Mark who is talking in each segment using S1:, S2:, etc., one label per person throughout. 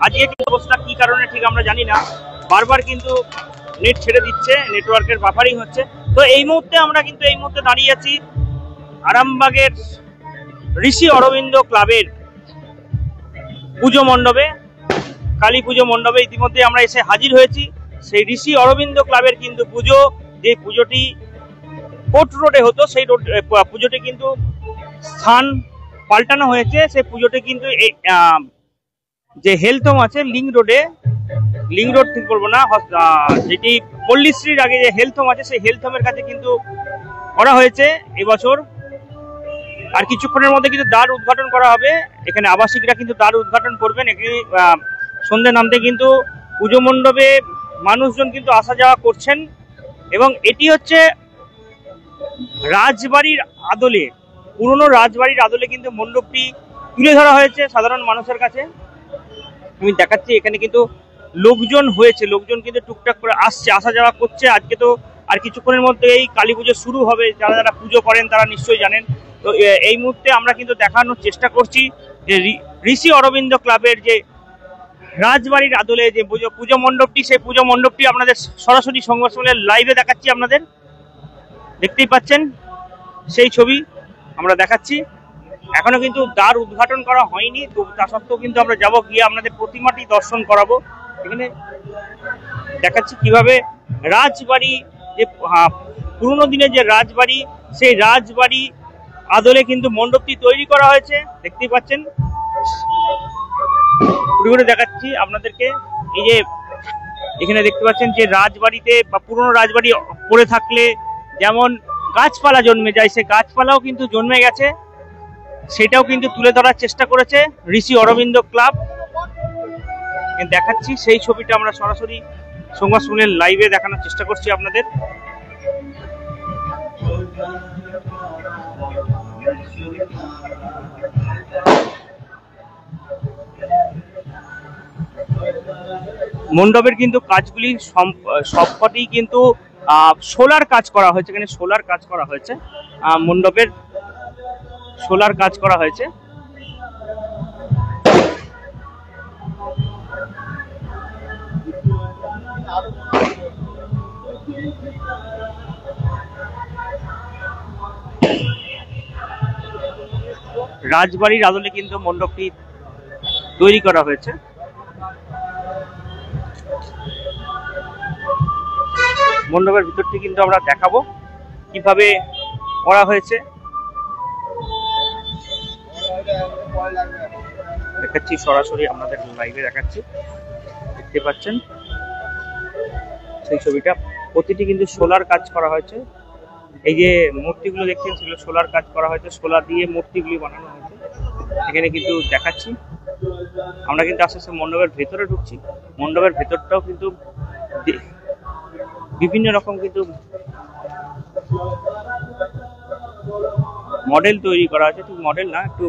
S1: আজকে কিন্তু অবস্থা কি কারণে ঠিক আমরা জানি না, বারবার কিন্তু নেট ছেড়ে দিচ্ছে, নেটওয়ার্কের বাফারিং হচ্ছে। তো এই মুহূর্তে আমরা কিন্তু দাঁড়িয়ে আছি আরামবাগের ঋষি অরবিন্দ ক্লাবের পুজো মণ্ডপে, কালী পুজো মণ্ডপে ইতিমধ্যে আমরা এসে হাজির হয়েছি। সেই ঋষি অরবিন্দ ক্লাবের কিন্তু পুজো, যে পুজোটি কোর্ট রোডে হতো, সেই পুজোটি কিন্তু স্থান পাল্টানো হয়েছে। সেই পুজোটি কিন্তু যে হেলথ হোম আছে লিঙ্ক রোড ঠিক বলবো না, যেটি পল্লীশ্রীর আগে যে হেলথ হোম আছে, সেই হেলথ হোমের কাছে কিন্তু করা হয়েছে এবছর। আর কিছুক্ষণের মধ্যে কিন্তু দ্বার উদ্ঘাটন করা হবে। এখানে আবাসিকরা কিন্তু দ্বার উদ্ঘাটন করবেন। এখানে সন্ধ্যে নামতে কিন্তু পুজো মণ্ডপে মানুষজন কিন্তু আসা যাওয়া করছেন। এবং এটি হচ্ছে রাজবাড়ির আদলে, পুরনো রাজবাড়ির আদলে কিন্তু মণ্ডপটি তুলে ধরা হয়েছে সাধারণ মানুষের কাছে। আমি দেখাচ্ছি এখানে কিন্তু লোকজন হয়েছে, লোকজন কিন্তু টুকটাক করে আসছে, আসা যাওয়া করছে। আজকে তো আর কিছুক্ষণের মধ্যে এই কালী পুজো শুরু হবে, যারা যারা পুজো করেন তারা নিশ্চয়ই জানেন। তো এই মুহূর্তে আমরা কিন্তু দেখানোর চেষ্টা করছি যে ঋষি অরবিন্দ ক্লাবের যে রাজবাড়ির আদলে যে পুজো মণ্ডপটি, সেই পুজো মণ্ডপটি আপনাদের সরাসরি সংবাদ সম্মেলনের লাইভে দেখাচ্ছি। আপনাদের দেখতেই পাচ্ছেন সেই ছবি আমরা দেখাচ্ছি। এখনো কিন্তু দ্বার উদ্ঘাটন করা হয়নি, তো তা সত্ত্বেও কিন্তু আমরা যাব, গিয়ে আপনাদের প্রতিমাটি দর্শন করাবো। এখানে দেখাচ্ছি কিভাবে রাজবাড়ি, যে পুরনো দিনের যে রাজবাড়ি, সেই রাজবাড়ি আদলে কিন্তু মণ্ডপটি তৈরি করা হয়েছে। দেখতেই পাচ্ছেন, ঘুরে দেখাচ্ছি আপনাদেরকে। এই যে এখানে দেখতে পাচ্ছেন যে রাজবাড়িতে বা পুরনো রাজবাড়ি পড়ে থাকলে যেমন গাছপালা জন্মে যায়, সে গাছপালাও কিন্তু জন্মে গেছে, সেটাও কিন্তু তুলে ধরার চেষ্টা করেছে ঋষি অরবিন্দ ক্লাব। দেখাচ্ছি সেই ছবিটা আমরা সরাসরি সংবাদ সম্মেলনের লাইভে দেখানোর চেষ্টা করছি আপনাদের। মণ্ডপের কিন্তু কাজগুলি সবকটি কিন্তু সোলার কাজ করা হয়েছে। এখানে সোলার কাজ করা হয়েছে, মণ্ডপের সোলার কাজ করা হয়েছে। রাজবাড়ির আদলে কিন্তু মণ্ডপটি তৈরি করা হয়েছে। মণ্ডপের ভিতরটি কিন্তু আমরা দেখাবো কিভাবে করা হয়েছে। দেখাচ্ছি সরাসরি আপনাদের লাইভে দেখাচ্ছি, দেখতে পাচ্ছেন সেই ছবিটা। প্রতিটি কিন্তু সোলার কাজ করা হয়েছে। এই যে মূর্তিগুলো দেখছেন, সেগুলো সোলার কাজ করা হয়েছে, সোলার দিয়ে মূর্তিগুলি বানানো হয়েছে। এখানে কিন্তু দেখাচ্ছি আমরা কিন্তু আস্তে আস্তে মণ্ডপের ভেতরে ঢুকছি। মণ্ডপের ভেতরটাও কিন্তু বিভিন্ন রকম কিন্তু মডেল তৈরি করা আছে। ঠিক মডেল না, একটু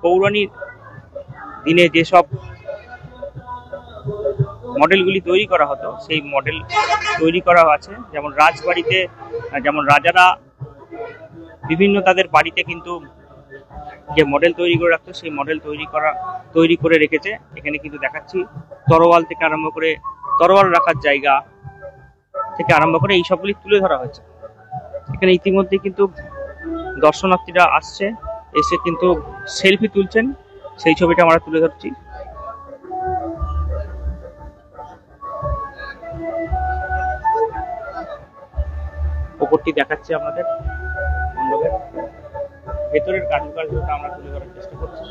S1: পৌরাণিক দিনে যেসব মডেলগুলি তৈরি করা হতো, সেই মডেল তৈরি করা আছে। যেমন রাজবাড়িতে যেমন রাজারা বিভিন্ন তাদের বাড়িতে কিন্তু যে মডেল তৈরি করে রাখতো, সেই মডেল তৈরি করে রেখেছে। এখানে কিন্তু দেখাচ্ছি তরোয়াল থেকে আরম্ভ করে, তরোয়াল রাখার জায়গা থেকে আরম্ভ করে এই সবগুলি তুলে ধরা হয়েছে। এখানে ইতিমধ্যে কিন্তু দর্শনার্থীরা আসছে, এসে কিন্তু সেলফি তুলছেন, সেই ছবিটা আমরা তুলে ধরছি। ওপরটি দেখাচ্ছি আপনাদের মণ্ডপের ভেতরের কারুকার্যটা আমরা তুলে ধরার চেষ্টা করছি।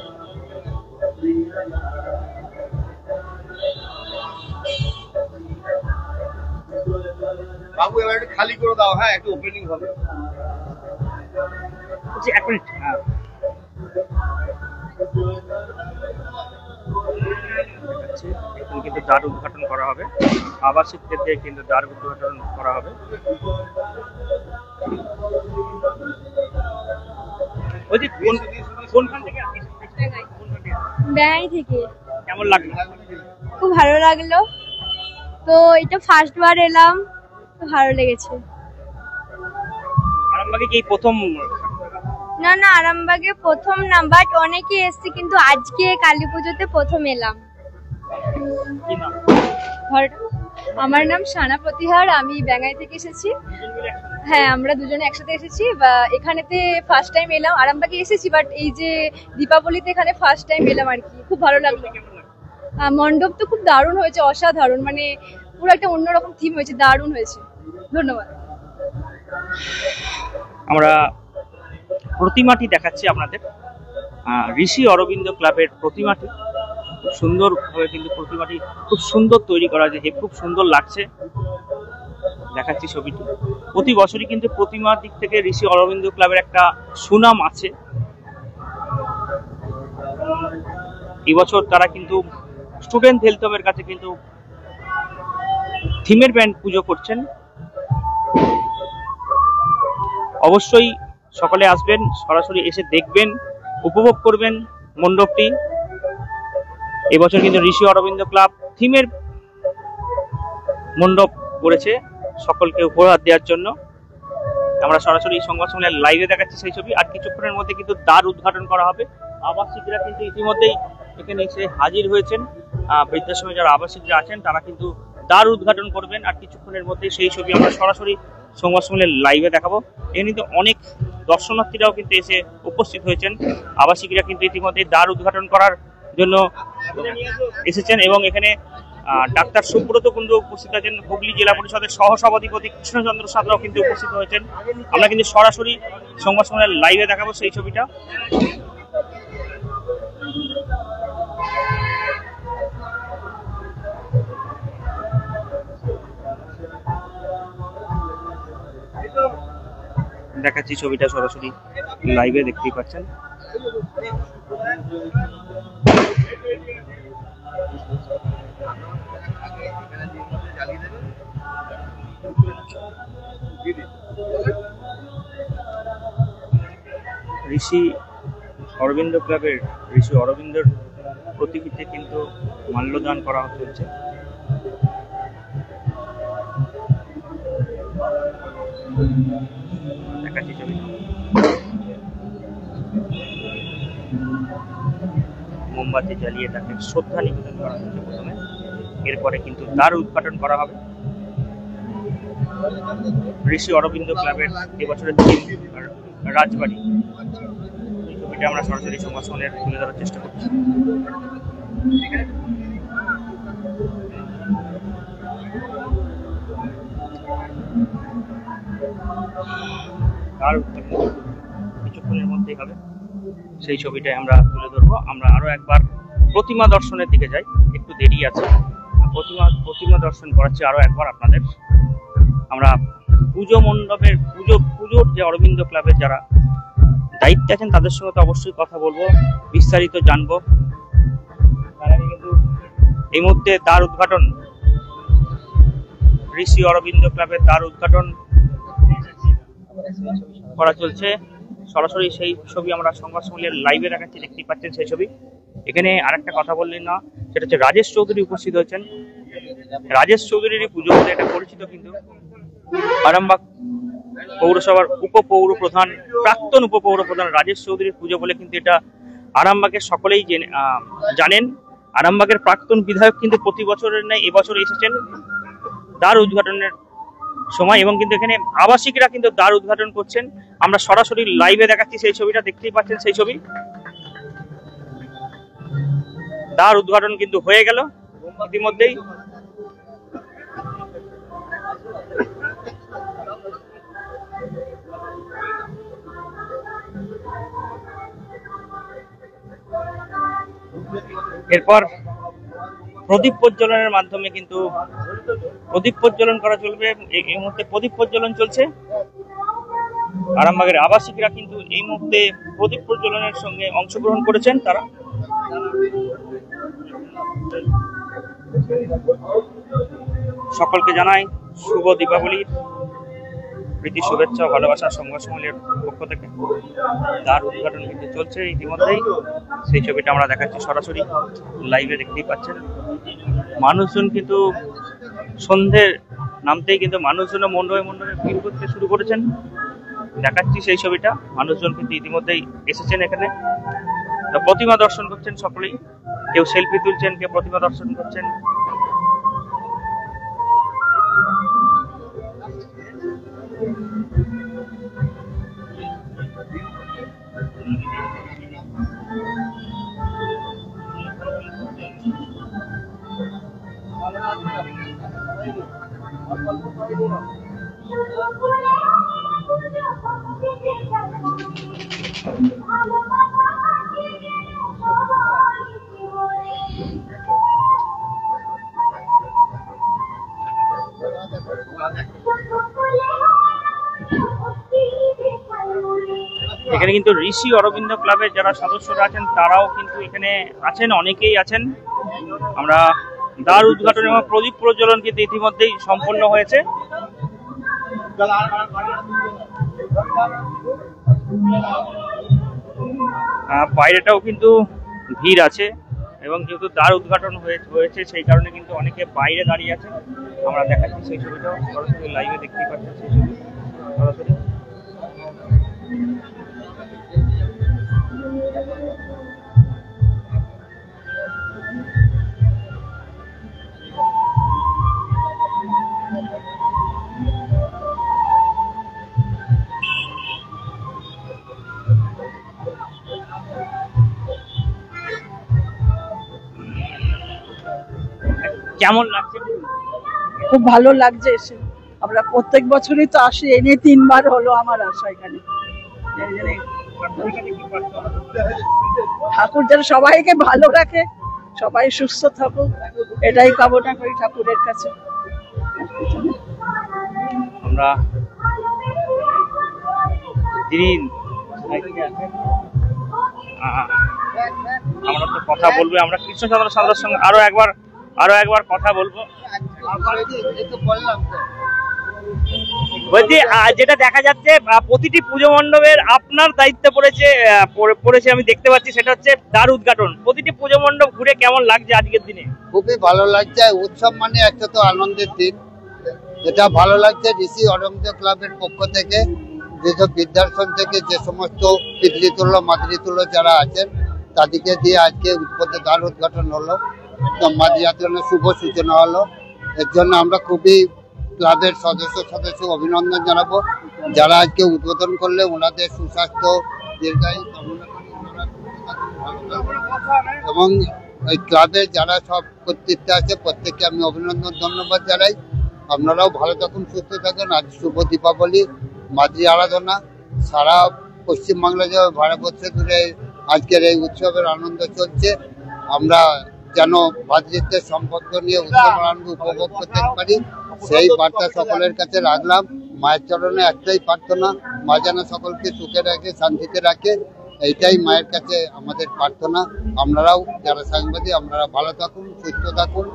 S1: বাবু এবার একটু খালি করে দাও। হ্যাঁ, একটু ওপেনিং হবে। এক মিনিট। হ্যাঁ, কিন্তু দ্বার উদ্ঘাটন করা হবে, আবাসিক ক্ষেত্রে কিন্তু দ্বার উদ্ঘাটন করা হবে। কোনখান থেকে?
S2: বেড়াই থেকে।
S1: কেমন লাগলো?
S2: খুব ভালো লাগলো। তো এটা ফার্স্ট বার এলাম, তো ভালো লেগেছে।
S1: আরামবাগে কি প্রথম
S2: না না, আরামবাগে প্রথম না, বাট অনেকে এসছি, কিন্তু আজকে কালী পুজোতে প্রথম এলাম।
S1: কি নাম?
S3: আমার নাম সানা প্রতিহার, আমি ব্যাঙ্গাই থেকে এসেছি। হ্যাঁ, আমরা দুজনে একসাথে এসেছি। এখানেতে ফার্স্ট টাইম এলাম, আরামবাগে এসেছি, বাট এই যে দীপাবলিতে এখানে ফার্স্ট টাইম এলাম আর কি। খুব ভালো লাগলো। মণ্ডপ তো খুব দারুণ হয়েছে, অসাধারণ, মানে পুরো একটা অন্যরকম থিম হয়েছে, দারুণ হয়েছে। ধন্যবাদ।
S1: আমরা প্রতিমাটি দেখাচ্ছি আপনাদের, ঋষি অরবিন্দ ক্লাবের প্রতিমাটি। খুব সুন্দরভাবে কিন্তু প্রতিমাটি খুব সুন্দর তৈরি করা হয়েছে, খুব সুন্দর লাগছে। দেখাচ্ছি ছবিটি। প্রতি বছরই কিন্তু প্রতিমার দিক থেকে ঋষি অরবিন্দ ক্লাবের একটা সুনাম আছে। এবছর তারা কিন্তু স্টুডেন্ট হেলথ হোমের কাছে কিন্তু থিমের ব্যান্ড পুজো করছেন। অবশ্যই সকলে আসবেন, সরাসরি এসে দেখবেন, উপভোগ করবেন মণ্ডপটি। এবছর কিন্তু ঋষি অরবিন্দ ক্লাব থিমের মণ্ডপ করেছে সকলকে উপহার দেওয়ার জন্য। আমরা সরাসরি সংবাদ সম্মেলনে লাইভে দেখাচ্ছি সেই ছবি। আর কিছুক্ষণের মধ্যে কিন্তু দ্বার উদ্ঘাটন করা হবে। আবাসিকরা কিন্তু ইতিমধ্যেই এখানে এসে হাজির হয়েছেন। বৃদ্ধাশ্রমে যারা আবাসিকরা আছেন তারা কিন্তু দ্বার উদ্ঘাটন করবেন। আর কিছুক্ষণের মধ্যে সেই ছবি আমরা সরাসরি সংবাদ সম্মেলনে লাইভে দেখাবো। এখানে কিন্তু অনেক দর্শনার্থীরাও কিন্তু এসে উপস্থিত হয়েছেন। আবাসিকরা কিন্তু ইতিমধ্যে দ্বার উদ্ঘাটন করার জন্য এসেছেন এবং এখানে ডাক্তার সুব্রত কুণ্ডু উপস্থিত আছেন। হুগলি জেলা পরিষদের সহসভাধিপতি কৃষ্ণচন্দ্র সাঁতরাও কিন্তু উপস্থিত হয়েছেন। আমরা কিন্তু সরাসরি সংবাদ সম্মেলনে লাইভে দেখাবো সেই ছবিটা। দেখাচ্ছি ছবিটা সরাসরি লাইভে, দেখতেই পাচ্ছেন। ঋষি অরবিন্দ ক্লাবের ঋষি অরবিন্দর প্রতিকৃতিতে কিন্তু মাল্যদান করা হচ্ছে। দেখাচ্ছি ছবি। মোমবাতি জ্বালিয়ে তাকে শ্রদ্ধা নিবেদন করা হচ্ছে প্রথমে, এরপরে কিন্তু দ্বার উদ্ঘাটন করা হবে। ঋষি অরবিন্দ ক্লাবের এবছরের থিম রাজবাড়ি। এই ছবিটা আমরা সরাসরি সংবাদ সম্মেলনে তুলে ধরার চেষ্টা করছি। আর কিছুক্ষণের মধ্যেই হবে, সেই ছবিটাই আমরা তুলে ধরবো। আমরা আরো একবার প্রতিমা দর্শনের দিকে যাই, একটু দেরি আছে। প্রতিমা দর্শন করাচ্ছি আরো একবার আপনাদের। আমরা পুজো মণ্ডপের পুজোর যে অরবিন্দ ক্লাবের যারা দায়িত্বে আছেন তাদের সঙ্গে তো অবশ্যই কথা বলবো, বিস্তারিত জানবো। তার আগে কিন্তু এই মুহূর্তে দ্বার উদ্ঘাটন, ঋষি অরবিন্দ ক্লাবের দ্বার উদ্ঘাটন করা চলছে। সরাসরি সেই ছবি আমরা সংবাদ সম্মেলনের লাইভে দেখাচ্ছি, দেখতেই পাচ্ছেন সেই ছবি। এখানে আরেকটা কথা বললেন না, সেটা হচ্ছে রাজেশ চৌধুরী উপস্থিত হয়েছেন। রাজেশ চৌধুরীর পুজো বলে এটা পরিচিত, কিন্তু আরামবাগ পৌরসভার উপপৌর প্রধান, প্রাক্তন উপপৌর প্রধান রাজেশ চৌধুরীর পুজো বলে কিন্তু এটা আরামবাগের সকলেই জানেন। আরামবাগের প্রাক্তন বিধায়ক কিন্তু প্রতি বছরের ন্যায় এবছর এসেছেন দ্বার উদ্ঘাটনের সময়, এবং কিন্তু এখানে আবাসিকরা কিন্তু দ্বার উদ্ঘাটন করছেন। আমরা সরাসরি লাইভে দেখাচ্ছি সেই ছবিটা, দেখতেই পাচ্ছেন সেই ছবি। দ্বার উদ্ঘাটন কিন্তু হয়ে গেল ইতিমধ্যেই। এরপর প্রদীপ প্রজ্বলনের মাধ্যমে কিন্তু প্রদীপ প্রজ্বলন করা চলবে। এই মুহূর্তে প্রদীপ প্রজ্বলন চলছে। আরামবাগের আবাসিকরা কিন্তু এই মুহূর্তে প্রদীপ প্রজ্বলনের সঙ্গে অংশগ্রহণ করেছেন। তারা সকলকে জানাই শুভ দীপাবলির প্রীতি শুভেচ্ছা ও ভালোবাসার সংবাদ সম্মেলনের পক্ষ থেকে। দ্বার উদ্ঘাটন কিন্তু চলছে ইতিমধ্যেই, সেই ছবিটা আমরা দেখাচ্ছি সরাসরি লাইভে, দেখতেই পাচ্ছেন। মানুষজন কিন্তু সন্ধ্যে নামতেই কিন্তু মানুষজন মণ্ডপে মণ্ডপে ভিড় করতে শুরু করেছেন। দেখাচ্ছি সেই ছবিটা। মানুষজন কিন্তু ইতিমধ্যেই এসেছেন এখানে, তো প্রতিমা দর্শন করছেন সকলেই, কেউ সেলফি তুলছেন, কেউ প্রতিমা দর্শন করছেন। এখানে কিন্তু ঋষি অরবিন্দ ক্লাবের যারা সদস্যরা আছেন তারাও কিন্তু এখানে আছেন, অনেকেই আছেন। আমরা দ্বার উদ্ঘাটন এবং প্রদীপ প্রজ্বলন কিন্তু ইতিমধ্যেই সম্পন্ন হয়েছে। বাইরেটাও কিন্তু ভিড় আছে এবং যেহেতু দ্বার উদ্ঘাটন হয়েছে সেই কারণে কিন্তু অনেকে বাইরে দাঁড়িয়ে আছে। আমরা দেখাচ্ছি সেই ছবিটাও, সরাসরি লাইভে দেখতেই পাচ্ছেন সেই ছবি সরাসরি। কেমন লাগছে?
S4: খুব ভালো লাগছে এসে। আমরা প্রত্যেক বছরই তো আসি, এই নিয়ে 3 বার হলো আমার আসা এখানে। ঠাকুর যেন সবাইকে ভালো রাখে, সবাই সুস্থ থাকুক, এটাই কামনা করি ঠাকুরের কাছে।
S1: আমরা আমরা তো কথা বলবো, আমরা কৃষ্ণচন্দ্র সারদার সঙ্গে আরো একবার কথা বলবো। বলছি, যেটা দেখা যাচ্ছে প্রতিটি পুজো মণ্ডপের আপনার দায়িত্ব পড়েছে আমি দেখতে পাচ্ছি, সেটা হচ্ছে দ্বার উদ্ঘাটন। প্রতিটি পুজো মণ্ডপ ঘুরে কেমন লাগছে আজকের দিনে?
S5: খুবই ভালো লাগছে। উৎসব মানে একটা তো আনন্দের দিন, এটা ভালো লাগছে। ঋষি অরবিন্দ ক্লাবের পক্ষ থেকে, যেসব বৃদ্ধাশ্রম থেকে যে সমস্ত পিতৃতুল্য মাতৃতুল্য যারা আছেন তাদেরকে দিয়ে আজকে দ্বার উদ্ঘাটন হলো, মাতৃযাত্রার শুভ সূচনা হলো। এর জন্য আমরা খুবই ক্লাবের সদস্য অভিনন্দন জানাবো। যারা আজকে উদ্বোধন করলে ওনাদের সুস্বাস্থ্য দীর্ঘায়ু কামনা করি, এবং এই ক্লাবের যারা সব কর্তৃত্ব আছে প্রত্যেককে আমি অভিনন্দন ধন্যবাদ জানাই। আপনারাও ভালো থাকুন, সুস্থ থাকুন। আজ শুভ দীপাবলি, মাতৃ আরাধনা। সারা পশ্চিমবাংলা ভারতবর্ষে জুড়ে আজকের এই উৎসবের আনন্দ চলছে। আমরা যেন ভাতৃত্বের সম্পর্ক নিয়ে উৎসব আনন্দ উপভোগ করতে পারি, সেই বার্তা সকলের কাছে রাখলাম। মায়ের চরণে একটাই প্রার্থনা, মা যেন সকলকে সুখে রাখে, শান্তিতে রাখে, এইটাই মায়ের কাছে আমাদের প্রার্থনা। আপনারাও যারা সাংবাদিক, আপনারা ভালো থাকুন, সুস্থ থাকুন।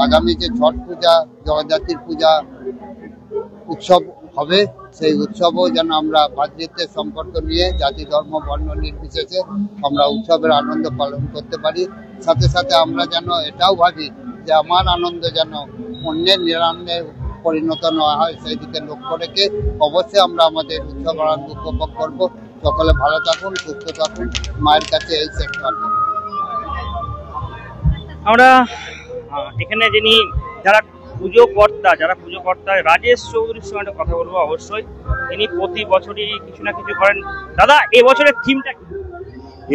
S5: আগামী যে ছট পূজা, জগদ্ধাত্রীর পূজা উৎসব হবে, সেই উৎসবও যেন আমরা ভাতৃত্বের সম্পর্ক নিয়ে জাতি ধর্ম বর্ণ নির্বিশেষে আমরা উৎসবের আনন্দ পালন করতে পারি। সাথে সাথে আমরা যেন এটাও ভাবি যে আমার আনন্দ যেন অন্যের নিরানন্দে পরিণত না হয়, সেই দিকে লক্ষ্য রেখে অবশ্যই আমরা আমাদের উৎসব আনন্দ উপভোগ করবো। সকলে ভালো থাকুন, সুস্থ থাকুন, মায়ের কাছে এই শেষ প্রার্থনা।
S1: আমরা এখানে যারা পুজো কর্তা রাজেশ চৌধুরীর সঙ্গে কথা বলবো অবশ্যই। তিনি প্রতি বছরই কিছু না কিছু করেন। দাদা, এবছরের থিমটা কি?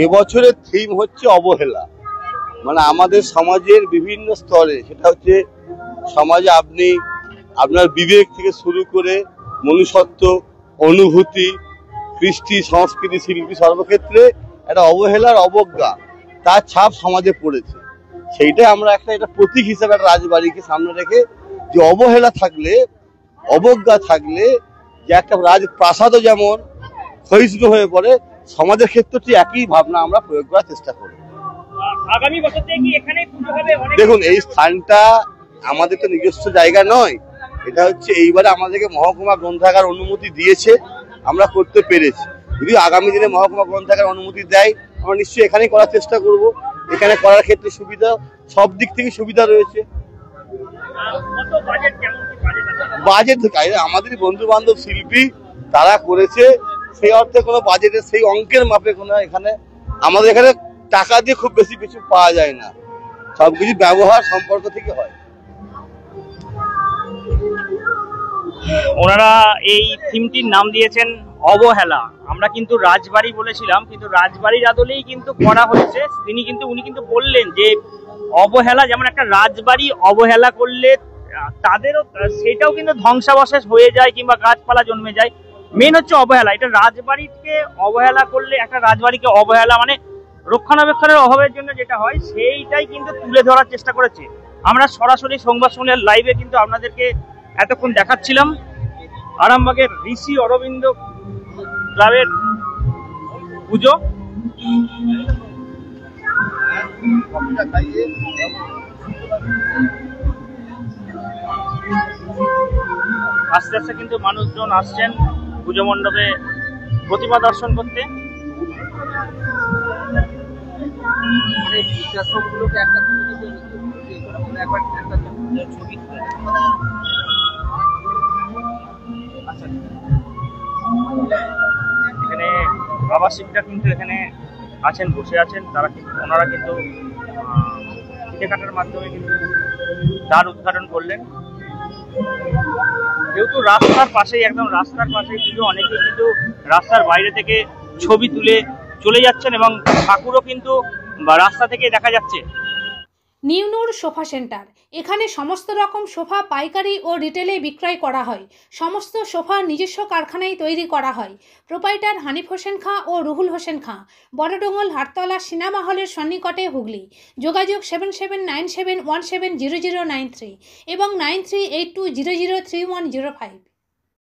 S6: এবছরের থিম হচ্ছে অবহেলা। মানে আমাদের সমাজের বিভিন্ন স্তরে, সেটা হচ্ছে সমাজে আপনি আপনার বিবেক থেকে শুরু করে মনুষ্যত্ব, অনুভূতি, কৃষ্টি, সংস্কৃতি, শিল্পী, সর্বক্ষেত্রে একটা অবহেলার অবজ্ঞা তার ছাপ সমাজে পড়েছে। সেইটাই আমরা এটা প্রতীক হিসেবে একটা রাজবাড়িকে সামনে রেখে, যে অবহেলা থাকলে, অবজ্ঞা থাকলে যে একটা রাজপ্রাসাদও যেমন ক্ষয়িষ্ণু হয়ে পড়ে, সমাজের ক্ষেত্রে একই ভাবনা আমরা প্রয়োগ করার চেষ্টা করি।
S1: আগামী বছর থেকে কি এখানে পুজো হবে?
S6: দেখুন, এই স্থানটা আমাদের তো নিজস্ব জায়গা নয়, এটা হচ্ছে এইবারে আমাদেরকে মহকুমা গ্রন্থাগার অনুমতি দিয়েছে, আমরা করতে পেরেছি। যদি আগামী দিনে মহকুমা গ্রন্থাগার অনুমতি দেয়, আমরা নিশ্চয়ই এখানেই করার চেষ্টা করব। এখানে করার ক্ষেত্রে সুবিধা, সব দিক থেকে সুবিধা রয়েছে। বাজেট আমাদের বন্ধু বান্ধব শিল্পী তারা করেছে, সেই অর্থে কোনো বাজেটের সেই অঙ্কের মাপে কোনো এখানে আমাদের এখানে টাকা দিয়ে খুব বেশি কিছু পাওয়া যায় না, সবকিছু ব্যবহার সম্পর্ক থেকে হয়।
S1: ওনারা এই থিমটির নাম দিয়েছেন অবহেলা। আমরা কিন্তু রাজবাড়ি বলেছিলাম, কিন্তু রাজবাড়ির আদলেই কিন্তু করা হয়েছে। উনি কিন্তু বললেন যে অবহেলা, যেমন একটা রাজবাড়ি অবহেলা করলে তাদেরও সেটাও কিন্তু ধ্বংসাবশেষ হয়ে যায় কিংবা গাছপালা জন্মে যায়। মেন হচ্ছে অবহেলা। এটা রাজবাড়িকে অবহেলা করলে, একটা রাজবাড়িকে অবহেলা মানে রক্ষণাবেক্ষণের অভাবের জন্য যেটা হয় সেইটাই কিন্তু তুলে ধরার চেষ্টা করেছে। আমরা সরাসরি সংবাদ সম্মেলন লাইভে কিন্তু আপনাদেরকে এতক্ষণ দেখাচ্ছিলাম আরামবাগের ঋষি অরবিন্দ ক্লাবের পুজো। আস্তে আস্তে কিন্তু মানুষজন আসছেন পুজো মণ্ডপে প্রতিমা দর্শন করতে। এখানে আবাসিকরা কিন্তু এখানে আছেন, বসে আছেন। ওনারা কিন্তু ফিতে কাটার মাধ্যমে কিন্তু দ্বার উদ্ঘাটন করলেন। যেহেতু রাস্তার পাশেই, একদম রাস্তার পাশেই পুজো, অনেকেই কিন্তু রাস্তার বাইরে থেকে ছবি তুলে চলে যাচ্ছেন এবং ঠাকুরও কিন্তু রাস্তা থেকে দেখা যাচ্ছে।
S7: নিউ নূর সোফা সেন্টার, এখানে সমস্ত রকম সোফা পাইকারি ও রিটেলে বিক্রয় করা হয়। সমস্ত সোফা নিজস্ব কারখানায় তৈরি করা হয়। প্রোপাইটার হানিফ হোসেন খাঁ ও রুহুল হোসেন খাঁ, বড়ডোঙ্গল হাটতলা সিনেমা হলের সন্নিকটে, হুগলি। যোগাযোগ 7797170093 এবং 9382003105।